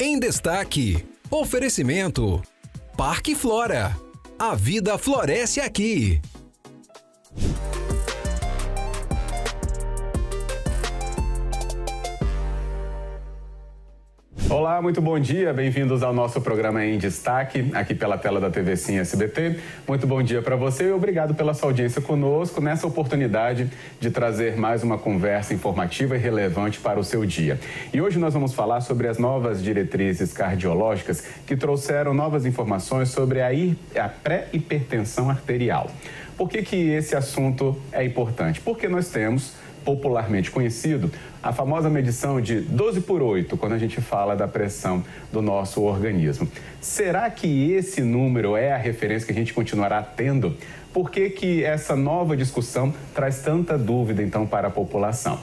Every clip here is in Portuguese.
Em Destaque. Oferecimento. Parque Flora. A vida floresce aqui. Olá, muito bom dia, bem-vindos ao nosso programa Em Destaque, aqui pela tela da TV Sim SBT. Muito bom dia para você e obrigado pela sua audiência conosco nessa oportunidade de trazer mais uma conversa informativa e relevante para o seu dia. E hoje nós vamos falar sobre as novas diretrizes cardiológicas que trouxeram novas informações sobre a pré-hipertensão arterial. Por que esse assunto é importante? Porque nós temos, popularmente conhecido, a famosa medição de 12/8, quando a gente fala da pressão do nosso organismo. Será que esse número é a referência que a gente continuará tendo? Por que essa nova discussão traz tanta dúvida, então, para a população?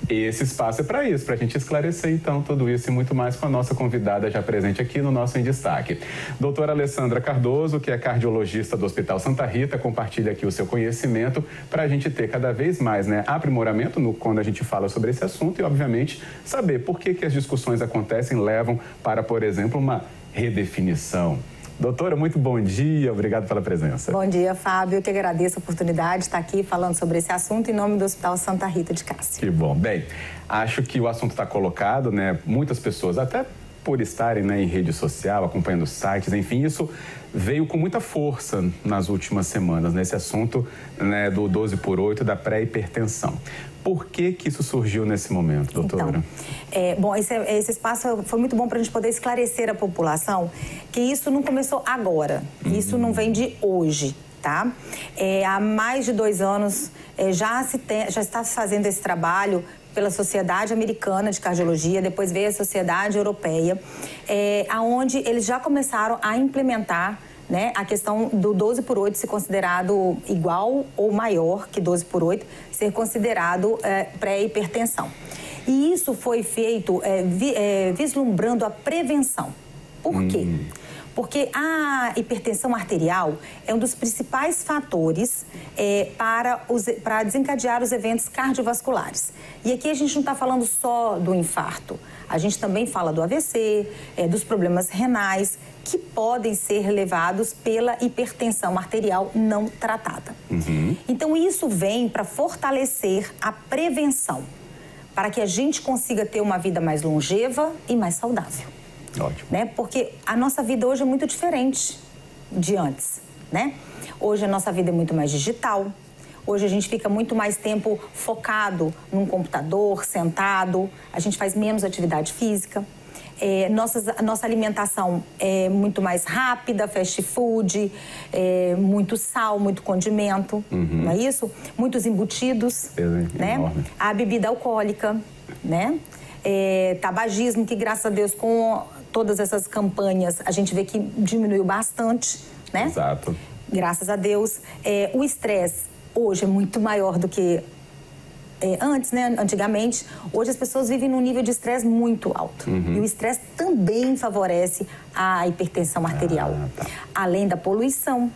Esse espaço é para isso, para a gente esclarecer, então, tudo isso e muito mais com a nossa convidada já presente aqui no nosso Em Destaque. Doutora Alessandra Cardoso, que é cardiologista do Hospital Santa Rita, compartilha aqui o seu conhecimento para a gente ter cada vez mais, aprimoramento quando a gente fala sobre esse assunto e, obviamente, saber por que as discussões acontecem, levam para, por exemplo, uma redefinição. Doutora, muito bom dia, obrigado pela presença. Bom dia, Fábio, eu que agradeço a oportunidade de estar aqui falando sobre esse assunto em nome do Hospital Santa Rita de Cássia. Que bom. Bem, acho que o assunto está colocado, muitas pessoas, até por estarem em rede social, acompanhando sites, enfim, isso veio com muita força nas últimas semanas, nesse assunto do 12/8 da pré-hipertensão. Por que isso surgiu nesse momento, doutora? Então, esse espaço foi muito bom para a gente poder esclarecer a população que isso não começou agora, isso não vem de hoje, tá? Há mais de 2 anos já está se fazendo esse trabalho pela Sociedade Americana de Cardiologia, depois veio a Sociedade Europeia, aonde eles já começaram a implementar a questão do 12/8 ser considerado igual ou maior que 12/8, ser considerado pré-hipertensão. E isso foi feito vislumbrando a prevenção. Por quê? Porque a hipertensão arterial é um dos principais fatores para desencadear os eventos cardiovasculares. E aqui a gente não está falando só do infarto, a gente também fala do AVC, dos problemas renais, que podem ser levados pela hipertensão arterial não tratada. Então, isso vem para fortalecer a prevenção, para que a gente consiga ter uma vida mais longeva e mais saudável. Ótimo. Porque a nossa vida hoje é muito diferente de antes, Hoje a nossa vida é muito mais digital, hoje a gente fica muito mais tempo focado num computador, sentado, a gente faz menos atividade física. Nossa alimentação é muito mais rápida, fast food, muito sal, muito condimento, não é isso? Muitos embutidos, A bebida alcoólica, tabagismo, que graças a Deus com todas essas campanhas a gente vê que diminuiu bastante, Exato. Graças a Deus. O estresse hoje é muito maior do que antes, Antigamente. Hoje as pessoas vivem num nível de estresse muito alto. E o estresse também favorece a hipertensão arterial. Além da poluição,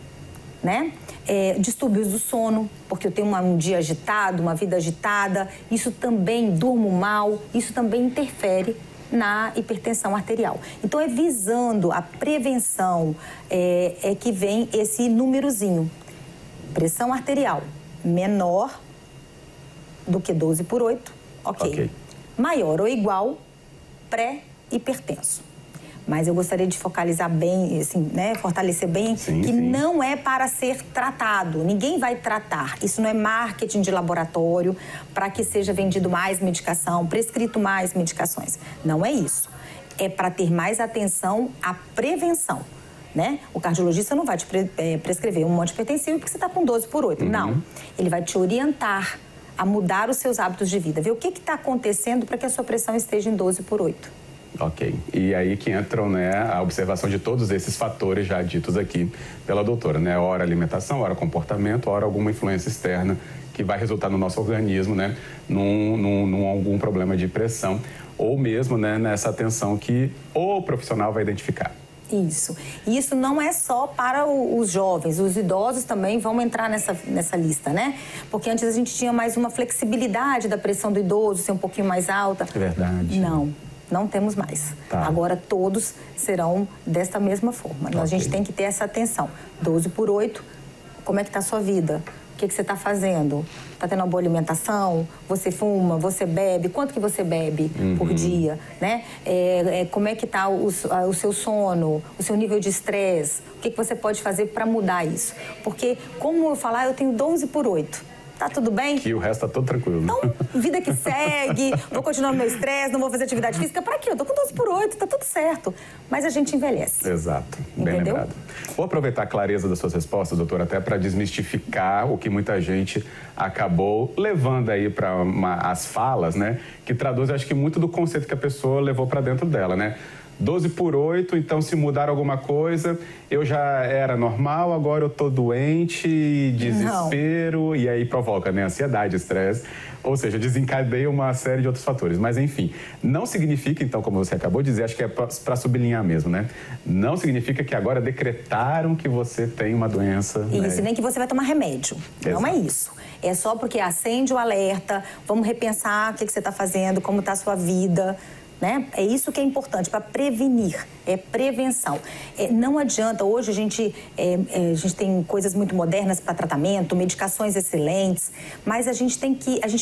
distúrbios do sono, porque eu tenho um dia agitado, uma vida agitada, isso também, durmo mal, isso também interfere na hipertensão arterial. Então, visando a prevenção que vem esse númerozinho. Pressão arterial menor do que 12/8, ok. Maior ou igual, pré-hipertenso. Mas eu gostaria de focalizar bem, fortalecer bem, não é para ser tratado. Ninguém vai tratar. Isso não é marketing de laboratório para que seja vendido mais medicação, prescrito mais medicações. Não é isso. É para ter mais atenção à prevenção. O cardiologista não vai te prescrever um antihipertensivo porque você está com 12/8. Não. Ele vai te orientar a mudar os seus hábitos de vida. Ver o que está acontecendo para que a sua pressão esteja em 12/8. Ok. E aí que entram, a observação de todos esses fatores já ditos aqui pela doutora, Ora alimentação, ora comportamento, ora alguma influência externa que vai resultar no nosso organismo, num algum problema de pressão ou mesmo, nessa atenção que o profissional vai identificar. Isso. E isso não é só para os jovens, os idosos também vão entrar nessa lista, Porque antes a gente tinha mais uma flexibilidade da pressão do idoso ser um pouquinho mais alta. É verdade. Não. Não temos mais. Tá. Agora todos serão desta mesma forma. A gente tem que ter essa atenção. 12 por 8, como é que está a sua vida? O que você está fazendo? Está tendo uma boa alimentação? Você fuma? Você bebe? Quanto que você bebe por dia? Né? Como é que está o seu sono? O seu nível de estresse? O que você pode fazer para mudar isso? Porque, como eu falar, eu tenho 12 por 8. Tá tudo bem? Que o resto tá todo tranquilo. Então, vida que segue, vou continuar no meu estresse, não vou fazer atividade física. Pra quê? Eu tô com 12 por 8, tá tudo certo. Mas a gente envelhece. Exato, bem Entendeu? lembrado. Vou aproveitar a clareza das suas respostas, doutora, até para desmistificar o que muita gente acabou levando aí para as falas, né? Que traduz, acho que, muito do conceito que a pessoa levou para dentro dela, né? 12 por 8, então se mudar alguma coisa, eu já era normal, agora eu tô doente, desespero, e aí provoca, né, ansiedade, estresse, ou seja, desencadeia uma série de outros fatores. Mas enfim, não significa, então, como você acabou de dizer, acho que é para sublinhar mesmo, né? Não significa que agora decretaram que você tem uma doença. Isso, né? nem que você vai tomar remédio. Exato. Não é isso. É só porque acende o alerta, vamos repensar o que você está fazendo, como está a sua vida. Né? É isso que é importante, para prevenir, é prevenção. Não adianta, hoje a gente tem coisas muito modernas para tratamento, medicações excelentes, mas a gente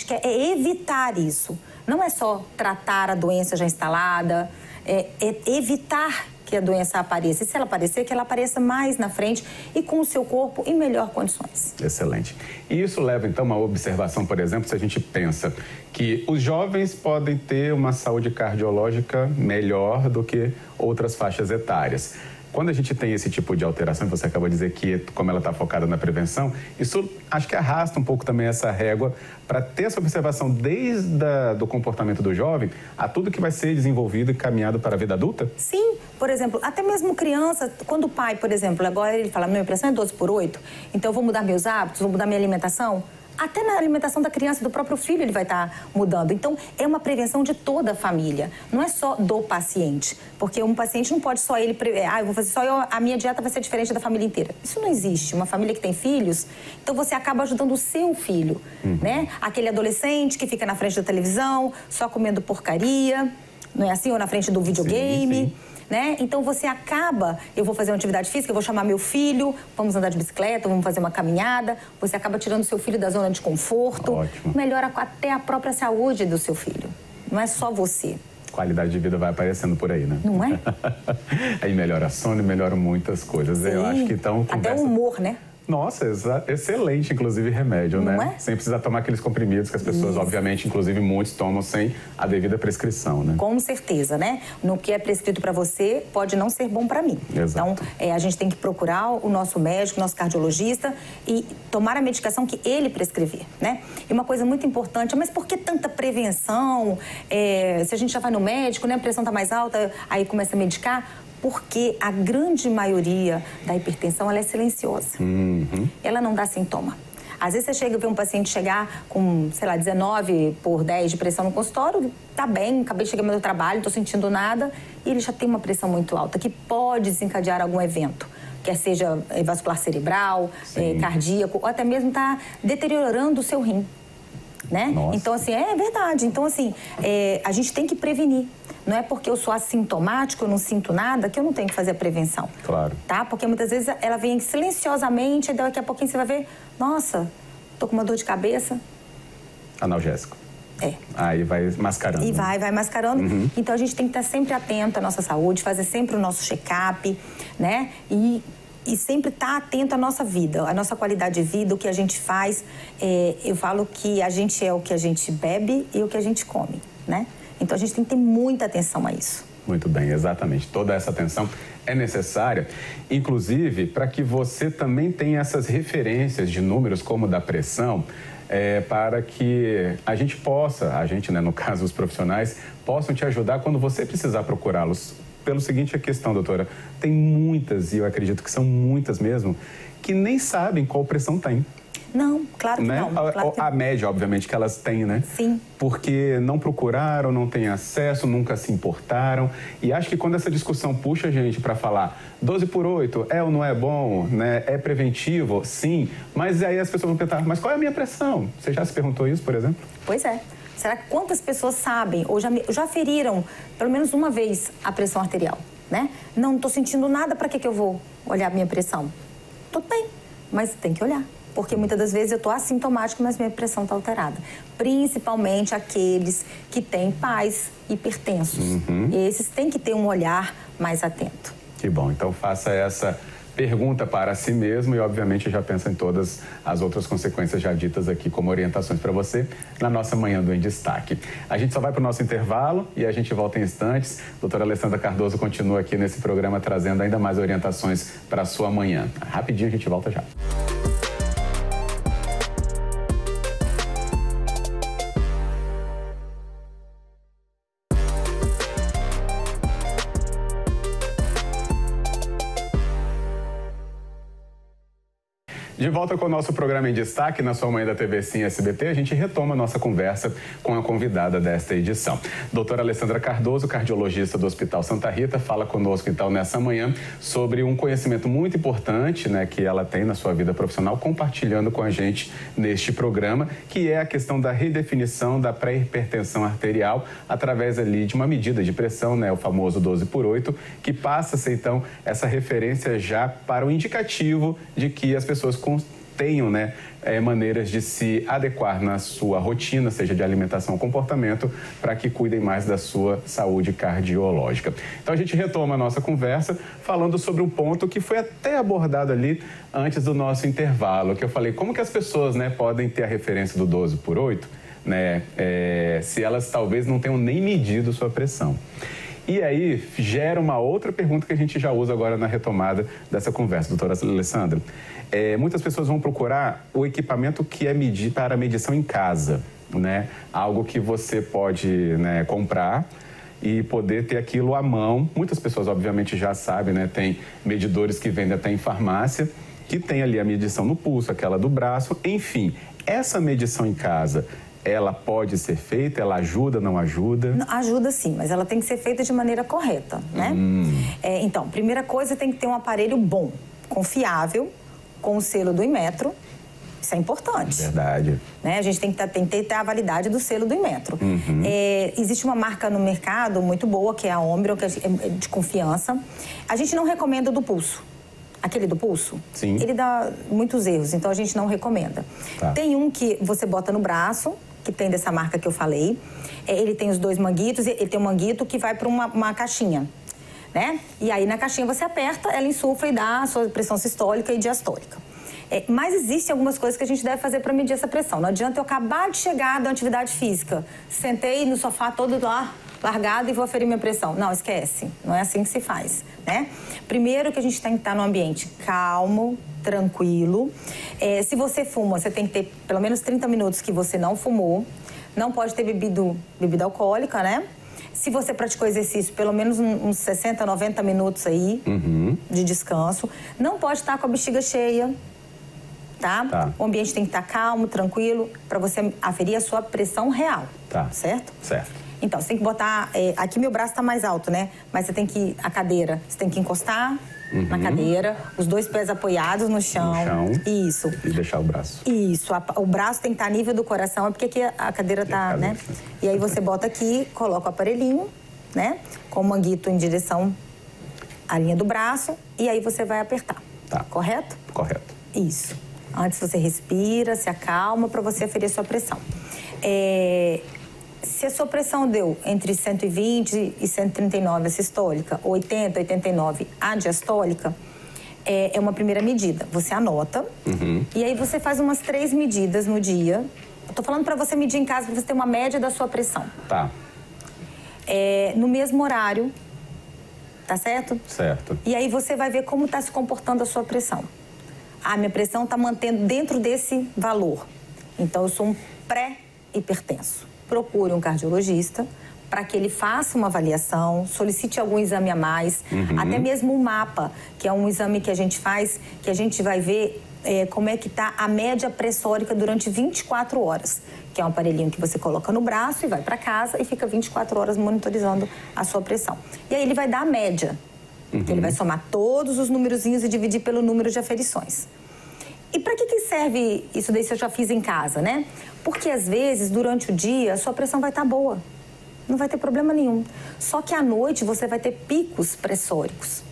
quer evitar isso. Não é só tratar a doença já instalada, é evitar que a doença apareça. E se ela aparecer, que ela apareça mais na frente e com o seu corpo em melhor condições. Excelente. E isso leva, então, a uma observação, por exemplo, se a gente pensa que os jovens podem ter uma saúde cardiológica melhor do que outras faixas etárias. Quando a gente tem esse tipo de alteração, você acabou de dizer que, como ela está focada na prevenção, isso acho que arrasta um pouco também essa régua para ter essa observação desde do comportamento do jovem a tudo que vai ser desenvolvido e caminhado para a vida adulta? Sim, por exemplo, até mesmo criança, quando o pai, por exemplo, agora ele fala, minha pressão é 12 por 8, então eu vou mudar meus hábitos, vou mudar minha alimentação. Até na alimentação da criança, do próprio filho, ele vai estar mudando. Então, é uma prevenção de toda a família. Não é só do paciente. Porque um paciente não pode só ele... eu vou fazer só eu, a minha dieta vai ser diferente da família inteira. Isso não existe. Uma família que tem filhos, então você acaba ajudando o seu filho, né? Aquele adolescente que fica na frente da televisão, só comendo porcaria, não é assim? Ou na frente do videogame... Sim, sim. Né? Então você acaba, eu vou fazer uma atividade física, eu vou chamar meu filho, vamos andar de bicicleta, vamos fazer uma caminhada, você acaba tirando seu filho da zona de conforto, Ótimo. melhora até a própria saúde do seu filho. Não é só você. Qualidade de vida vai aparecendo por aí, né? Não é? Aí melhora sono, melhora muitas coisas. Sim. Eu acho que então... Até o humor, né? Nossa, excelente, inclusive, remédio, Não né? é? Sem precisar tomar aqueles comprimidos que as pessoas, obviamente, inclusive muitos tomam sem a devida prescrição, né? Com certeza, né? No que é prescrito para você, pode não ser bom para mim. Exato. Então, a gente tem que procurar o nosso médico, o nosso cardiologista e tomar a medicação que ele prescrever, né? E uma coisa muito importante, mas por que tanta prevenção? Se a gente já vai no médico, né? A pressão está mais alta, aí começa a medicar. Porque a grande maioria da hipertensão, ela é silenciosa. Ela não dá sintoma. Às vezes você chega e vê um paciente chegar com, sei lá, 19 por 10 de pressão no consultório, tá bem, acabei de chegar no meu trabalho, não tô sentindo nada, e ele já tem uma pressão muito alta, que pode desencadear algum evento. Quer seja vascular cerebral, cardíaco, ou até mesmo tá deteriorando o seu rim. Né? Então, assim, é verdade. Então, assim, a gente tem que prevenir. Não é porque eu sou assintomático, eu não sinto nada, que eu não tenho que fazer a prevenção. Claro. Tá? Porque muitas vezes ela vem silenciosamente, e daqui a pouquinho você vai ver, nossa, tô com uma dor de cabeça. Analgésico. É. Aí vai mascarando. E vai mascarando. Então, a gente tem que estar sempre atento à nossa saúde, fazer sempre o nosso check-up, né? E sempre estar atento à nossa vida, à nossa qualidade de vida, o que a gente faz. Eu falo que a gente é o que a gente bebe e o que a gente come, né? Então, a gente tem que ter muita atenção a isso. Muito bem, exatamente. Toda essa atenção é necessária, inclusive, para que você também tenha essas referências de números como o da pressão, para que a gente possa, né, no caso os profissionais, possam te ajudar quando você precisar procurá-los. Pelo seguinte questão, doutora, tem muitas, e eu acredito que são muitas mesmo, que nem sabem qual pressão tem. Não, claro que né? não. Claro que a média, obviamente, que elas têm, né? Sim. Porque não procuraram, não têm acesso, nunca se importaram. E acho que quando essa discussão puxa a gente para falar 12 por 8, é ou não é bom, né? É preventivo? Sim. Mas aí as pessoas vão perguntar, mas qual é a minha pressão? Você já se perguntou isso, por exemplo? Pois é. Será que quantas pessoas sabem ou já feriram pelo menos uma vez a pressão arterial, né? Não estou sentindo nada, para que eu vou olhar a minha pressão? Tudo bem, mas tem que olhar. Porque muitas das vezes eu estou assintomático, mas minha pressão está alterada. Principalmente aqueles que têm pais hipertensos. Esses têm que ter um olhar mais atento. Que bom, então faça essa pergunta para si mesmo e, obviamente, já pensa em todas as outras consequências já ditas aqui como orientações para você na nossa Manhã do Em Destaque. A gente só vai para o nosso intervalo e a gente volta em instantes. Doutora Alessandra Cardoso continua aqui nesse programa trazendo ainda mais orientações para a sua manhã. Rapidinho, a gente volta já. De volta com o nosso programa Em Destaque, na sua manhã da TV Sim SBT, a gente retoma a nossa conversa com a convidada desta edição. Doutora Alessandra Cardoso, cardiologista do Hospital Santa Rita, fala conosco então nessa manhã sobre um conhecimento muito importante, né, que ela tem na sua vida profissional, compartilhando com a gente neste programa, que é a questão da redefinição da pré-hipertensão arterial através ali de uma medida de pressão, né, o famoso 12/8, que passa a ser então essa referência já para o indicativo de que as pessoas tenham, né, maneiras de se adequar na sua rotina, seja de alimentação ou comportamento, para que cuidem mais da sua saúde cardiológica. Então a gente retoma a nossa conversa falando sobre um ponto que foi até abordado ali antes do nosso intervalo, que eu falei como que as pessoas, né, podem ter a referência do 12/8, né, se elas talvez não tenham nem medido sua pressão. E aí gera uma outra pergunta que a gente já usa agora na retomada dessa conversa, doutora Alessandra. Muitas pessoas vão procurar o equipamento que é para medição em casa, né? Algo que você pode, né, comprar e poder ter aquilo à mão. Muitas pessoas, obviamente, já sabem, né? Tem medidores que vendem até em farmácia, que tem ali a medição no pulso, aquela do braço, enfim. Essa medição em casa, ela pode ser feita? Ela ajuda, não ajuda? Ajuda sim, mas ela tem que ser feita de maneira correta, né? Então, primeira coisa, tem que ter um aparelho bom, confiável, com o selo do Inmetro. Isso é importante. Verdade. Né? A gente tem que ter a validade do selo do Inmetro. Existe uma marca no mercado muito boa, que é a Omron, que é de confiança. A gente não recomenda do pulso. Aquele do pulso, sim, ele dá muitos erros, então a gente não recomenda. Tá. Tem um que você bota no braço, que tem dessa marca que eu falei. Ele tem os dois manguitos, ele tem um manguito que vai para uma caixinha, né? E aí na caixinha você aperta, ela insufla e dá a sua pressão sistólica e diastólica. Mas existem algumas coisas que a gente deve fazer para medir essa pressão. Não adianta eu acabar de chegar da atividade física, sentei no sofá todo lá, largado e vou aferir minha pressão. Não, esquece. Não é assim que se faz, né? Primeiro que a gente tem que estar num ambiente calmo, tranquilo. Se você fuma, você tem que ter pelo menos 30 minutos que você não fumou. Não pode ter bebido bebida alcoólica, né? Se você praticou exercício, pelo menos uns 60, 90 minutos aí de descanso. Não pode estar com a bexiga cheia, tá? O ambiente tem que estar calmo, tranquilo, para você aferir a sua pressão real, certo? Certo. Então, você tem que botar... aqui meu braço está mais alto, né? Mas você tem que... A cadeira, você tem que encostar na cadeira, os dois pés apoiados no chão. Isso. E deixar o braço. Isso. O braço tem que estar a nível do coração, é porque aqui a cadeira está, né? E aí você bota aqui, coloca o aparelhinho, né? Com o manguito em direção à linha do braço, e aí você vai apertar. Tá. Correto? Correto. Isso. Antes você respira, se acalma para você aferir a sua pressão. Se a sua pressão deu entre 120 e 139 a sistólica, 80, 89 a diastólica, é uma primeira medida. Você anota e aí você faz umas 3 medidas no dia. Eu tô falando para você medir em casa, para você ter uma média da sua pressão. Tá. No mesmo horário, tá certo? Certo. E aí você vai ver como está se comportando a sua pressão. A minha pressão está mantendo dentro desse valor. Então, eu sou um pré-hipertenso. Procure um cardiologista para que ele faça uma avaliação, solicite algum exame a mais, até mesmo um mapa, que é um exame que a gente faz, que a gente vai ver como é que está a média pressórica durante 24 horas, que é um aparelhinho que você coloca no braço e vai para casa e fica 24 horas monitorizando a sua pressão. E aí ele vai dar a média. Ele vai somar todos os numerozinhos e dividir pelo número de aferições. E para que serve isso daí se eu já fiz em casa, né? Porque às vezes, durante o dia, a sua pressão vai estar boa. Não vai ter problema nenhum. Só que à noite você vai ter picos pressóricos.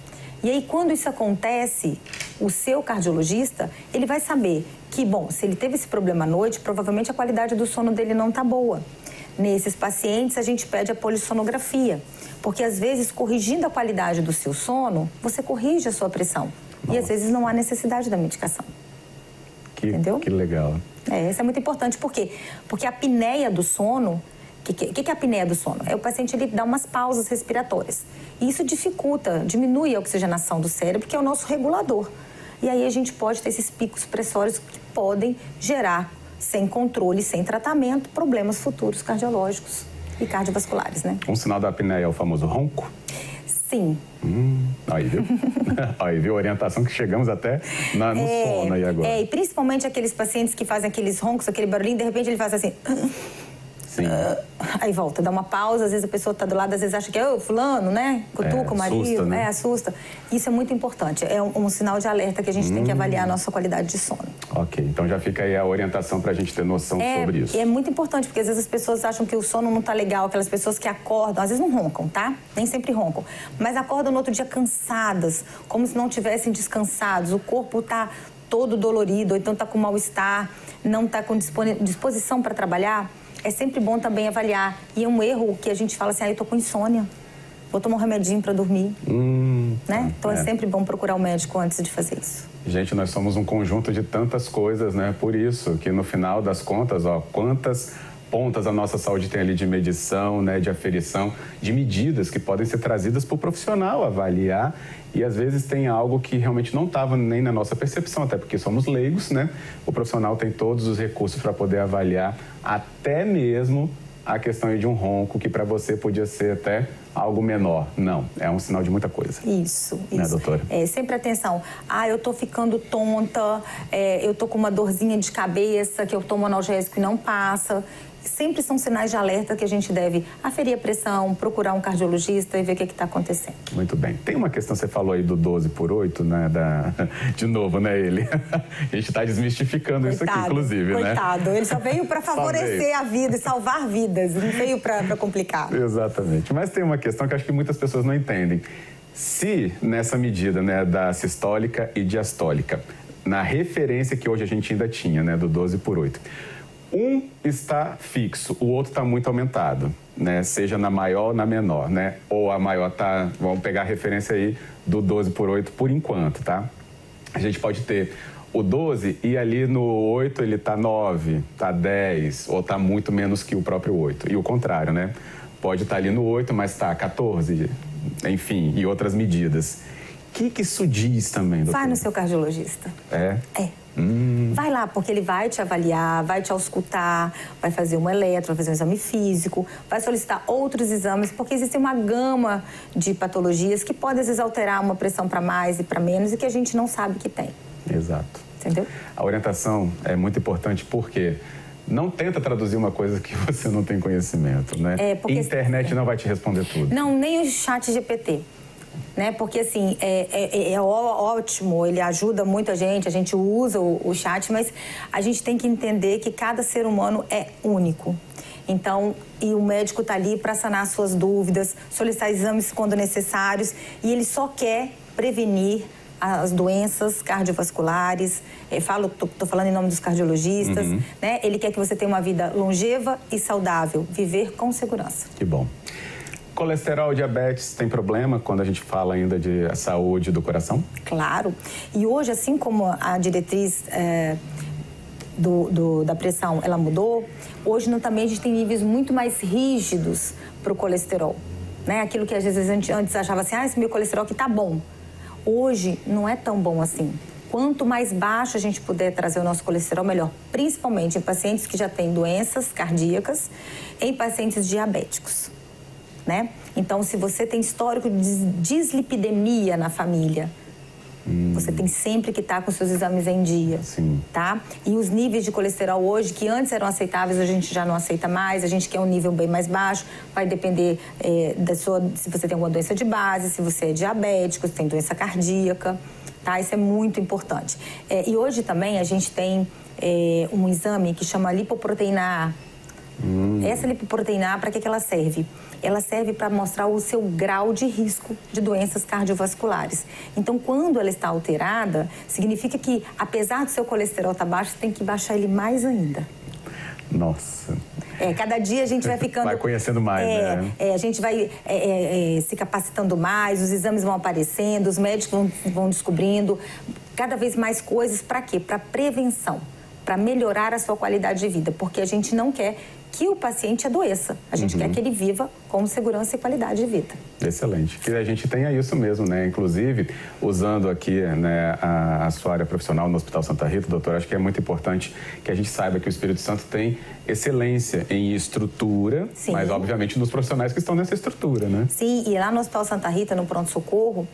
E aí, quando isso acontece, o seu cardiologista, ele vai saber que, bom, se ele teve esse problema à noite, provavelmente a qualidade do sono dele não está boa. Nesses pacientes, a gente pede a polissonografia, porque às vezes, corrigindo a qualidade do seu sono, você corrige a sua pressão. Nossa. E às vezes não há necessidade da medicação. Entendeu? Que legal. Isso é muito importante. Por quê? Porque a apneia do sono... O que é a apneia do sono? É o paciente ele dá umas pausas respiratórias. E isso diminui a oxigenação do cérebro, que é o nosso regulador. E aí a gente pode ter esses picos pressóricos que podem gerar, sem controle, sem tratamento, problemas futuros cardiológicos e cardiovasculares, né? Um sinal da apneia é o famoso ronco? Sim. Aí, viu? Aí, viu? Orientação que chegamos até no sono aí agora. E principalmente aqueles pacientes que fazem aqueles roncos, aquele barulhinho, de repente ele faz assim... Sim. Aí volta, dá uma pausa, às vezes a pessoa está do lado, às vezes acha que é o fulano, né? Cutuca o marido, assusta, né? Assusta. Isso é muito importante, é um sinal de alerta que a gente tem que avaliar a nossa qualidade de sono. Ok, então já fica aí a orientação para a gente ter noção sobre isso. É muito importante, porque às vezes as pessoas acham que o sono não está legal, aquelas pessoas que acordam, às vezes não roncam, tá? Nem sempre roncam, mas acordam no outro dia cansadas, como se não tivessem descansados, o corpo está todo dolorido, ou então está com mal-estar, não está com disposição para trabalhar. É sempre bom também avaliar. E é um erro que a gente fala assim, eu tô com insônia, vou tomar um remedinho para dormir. Né? Então é sempre bom procurar o médico antes de fazer isso. Gente, nós somos um conjunto de tantas coisas, né? Por isso que no final das contas, quantas pontas a nossa saúde tem ali de medição, né? De aferição, de medidas que podem ser trazidas para o profissional avaliar. E às vezes tem algo que realmente não estava nem na nossa percepção, até porque somos leigos, né? O profissional tem todos os recursos para poder avaliar até mesmo a questão de um ronco, que para você podia ser até algo menor. Não, é um sinal de muita coisa. Isso. Né, doutora? Sempre atenção. Eu tô ficando tonta, eu tô com uma dorzinha de cabeça, que eu tomo analgésico e não passa. Sempre são sinais de alerta que a gente deve aferir a pressão, procurar um cardiologista e ver o que está acontecendo. Muito bem. Tem uma questão, você falou aí do 12/8, né? De novo, né, ele? A gente está desmistificando isso aqui, inclusive, né? Coitado, ele só veio para favorecer a vida e salvar vidas, não veio para complicar. Exatamente. Mas tem uma questão que acho que muitas pessoas não entendem. Se nessa medida, né, da sistólica e diastólica, na referência que hoje a gente ainda tinha, né, do 12/8, um está fixo, o outro está muito aumentado, né? Seja na maior ou na menor, né? Ou a maior está, vamos pegar a referência aí do 12/8 por enquanto, tá? A gente pode ter o 12 e ali no 8 ele está 9, está 10, ou está muito menos que o próprio 8. E o contrário, né? Pode estar ali no 8, mas está 14, enfim, e outras medidas. O que isso diz também, doutor? Vai no seu cardiologista. É? Vai lá, porque ele vai te avaliar, vai te auscultar, vai fazer um eletro, vai fazer um exame físico, vai solicitar outros exames, porque existe uma gama de patologias que podem, às vezes, alterar uma pressão para mais e para menos e que a gente não sabe que tem. Exato. Entendeu? A orientação é muito importante porque não tenta traduzir uma coisa que você não tem conhecimento, né? Internet não vai te responder tudo. Não, nem o chat GPT. Né? Porque, assim, é ótimo, ele ajuda muito a gente usa o chat, mas a gente tem que entender que cada ser humano é único. Então, e o médico está ali para sanar suas dúvidas, solicitar exames quando necessários, e ele só quer prevenir as doenças cardiovasculares. Estou falando em nome dos cardiologistas, né? Ele quer que você tenha uma vida longeva e saudável, viver com segurança. Que bom. Colesterol, diabetes, tem problema quando a gente fala ainda de saúde do coração? Claro. E hoje, assim como a diretriz da pressão, ela mudou, hoje também a gente tem níveis muito mais rígidos para o colesterol. Né? Aquilo que às vezes antes achava assim, esse meu colesterol aqui tá bom. Hoje não é tão bom assim. Quanto mais baixo a gente puder trazer o nosso colesterol, melhor. Principalmente em pacientes que já têm doenças cardíacas, em pacientes diabéticos. Né? Então, se você tem histórico de dislipidemia na família, você tem sempre que estar com seus exames em dia. Sim. Tá? E os níveis de colesterol hoje, que antes eram aceitáveis, hoje a gente já não aceita mais, a gente quer um nível bem mais baixo, vai depender se você tem alguma doença de base, se você é diabético, se tem doença cardíaca. tá? Isso é muito importante. E hoje também a gente tem um exame que chama lipoproteína A. Essa lipoproteína A, para que ela serve? Ela serve para mostrar o seu grau de risco de doenças cardiovasculares. Então, quando ela está alterada, significa que, apesar do seu colesterol estar baixo, você tem que baixar ele mais ainda. Nossa. Cada dia a gente vai ficando... Vai conhecendo mais, né? A gente vai se capacitando mais, os exames vão aparecendo, os médicos vão descobrindo cada vez mais coisas. Para quê? Para prevenção, para melhorar a sua qualidade de vida, porque a gente não quer que o paciente adoeça. A gente quer que ele viva com segurança e qualidade de vida. Excelente. Que a gente tenha isso mesmo, né? Inclusive, usando aqui, né, a sua área profissional no Hospital Santa Rita, doutora, acho que é muito importante que a gente saiba que o Espírito Santo tem excelência em estrutura, Sim. mas, obviamente, nos profissionais que estão nessa estrutura, né? Sim, e lá no Hospital Santa Rita, no pronto-socorro,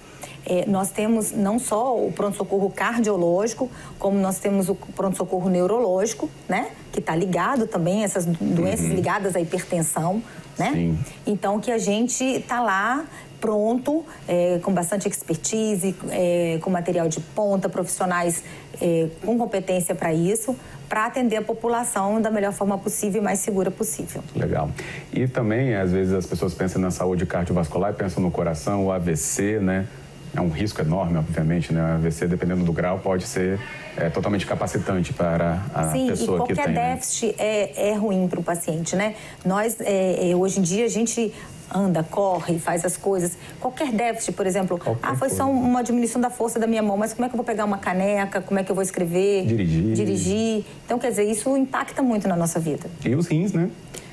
nós temos não só o pronto-socorro cardiológico, como nós temos o pronto-socorro neurológico, né? Que está ligado também a essas doenças ligadas à hipertensão, né? Sim. Então, que a gente está lá pronto, com bastante expertise, com material de ponta, profissionais com competência para isso, para atender a população da melhor forma possível e mais segura possível. Legal. E também, às vezes, as pessoas pensam na saúde cardiovascular e pensam no coração, o AVC, né? É um risco enorme, obviamente, né? O AVC, dependendo do grau, pode ser totalmente capacitante para a pessoa que tem. Sim, e qualquer déficit é ruim para o paciente, né? Nós, hoje em dia, a gente anda, corre, faz as coisas. Qualquer déficit, por exemplo, foi só uma diminuição da força da minha mão, mas como é que eu vou pegar uma caneca? Como é que eu vou escrever? Dirigir. Então, quer dizer, isso impacta muito na nossa vida. E os rins, né?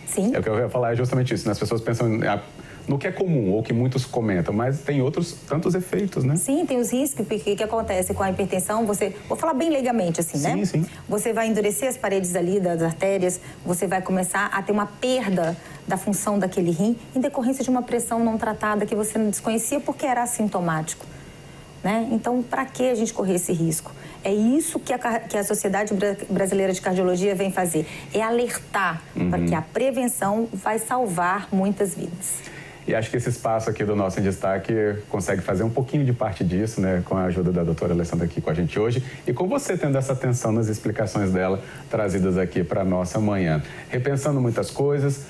Sim. É o que eu ia falar, é justamente isso, né? As pessoas pensam no que é comum, ou que muitos comentam, mas tem outros tantos efeitos, né? Sim, tem os riscos que acontece com a hipertensão. Vou falar bem leigamente, assim, né? Sim, sim. Você vai endurecer as paredes ali das artérias, você vai começar a ter uma perda da função daquele rim em decorrência de uma pressão não tratada que você não desconhecia porque era assintomático, né? Então, para que a gente correr esse risco? É isso que a Sociedade Brasileira de Cardiologia vem fazer, é alertar para que a prevenção vai salvar muitas vidas. E acho que esse espaço aqui do Nosso em Destaque consegue fazer um pouquinho de parte disso, né? Com a ajuda da doutora Alessandra aqui com a gente hoje e com você tendo essa atenção nas explicações dela trazidas aqui para a nossa manhã. Repensando muitas coisas.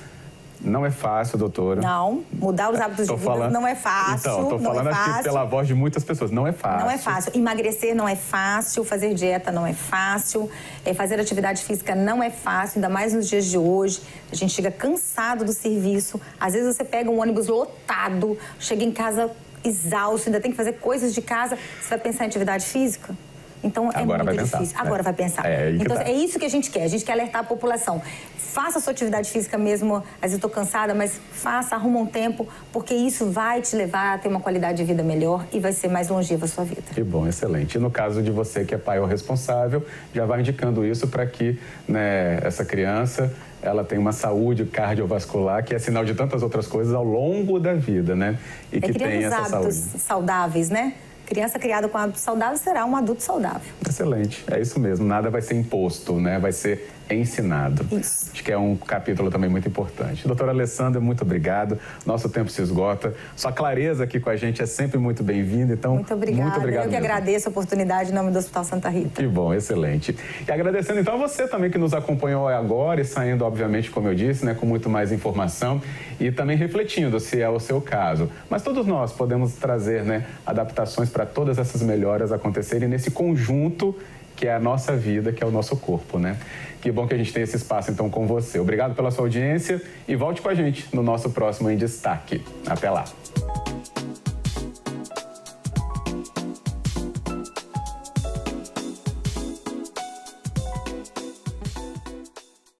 Não é fácil, doutora. Não, mudar os hábitos de vida não é fácil. Então, estou falando aqui pela voz de muitas pessoas. Não é fácil. Não é fácil. Emagrecer não é fácil, fazer dieta não é fácil, fazer atividade física não é fácil, ainda mais nos dias de hoje. A gente chega cansado do serviço. Às vezes você pega um ônibus lotado, chega em casa exausto, ainda tem que fazer coisas de casa. Você vai pensar em atividade física? Então, agora muito difícil. Agora vai pensar. Então, é isso que a gente quer. A gente quer alertar a população. Faça a sua atividade física mesmo. Às vezes estou cansada, mas faça, arruma um tempo, porque isso vai te levar a ter uma qualidade de vida melhor e vai ser mais longeva a sua vida. Que bom, excelente. E no caso de você que é pai ou responsável, já vai indicando isso para que, né, essa criança ela tem uma saúde cardiovascular que é sinal de tantas outras coisas ao longo da vida, né? E que tem essa saúde. Hábitos saudáveis, né? Criança criada com hábitos saudáveis será um adulto saudável. Excelente, é isso mesmo. Nada vai ser imposto, né? Vai ser ensinado. Isso. Acho que é um capítulo também muito importante. Doutora Alessandra, muito obrigado. Nosso tempo se esgota. Sua clareza aqui com a gente é sempre muito bem-vinda. Então, muito obrigada. Muito obrigado. Eu que agradeço a oportunidade em nome do Hospital Santa Rita. Que bom, excelente. E agradecendo então a você também que nos acompanhou agora e saindo, obviamente, como eu disse, né, com muito mais informação e também refletindo se é o seu caso. Mas todos nós podemos trazer, né, adaptações para todas essas melhoras acontecerem nesse conjunto que é a nossa vida, que é o nosso corpo, né? Que bom que a gente tem esse espaço, então, com você. Obrigado pela sua audiência e volte com a gente no nosso próximo Em Destaque. Até lá!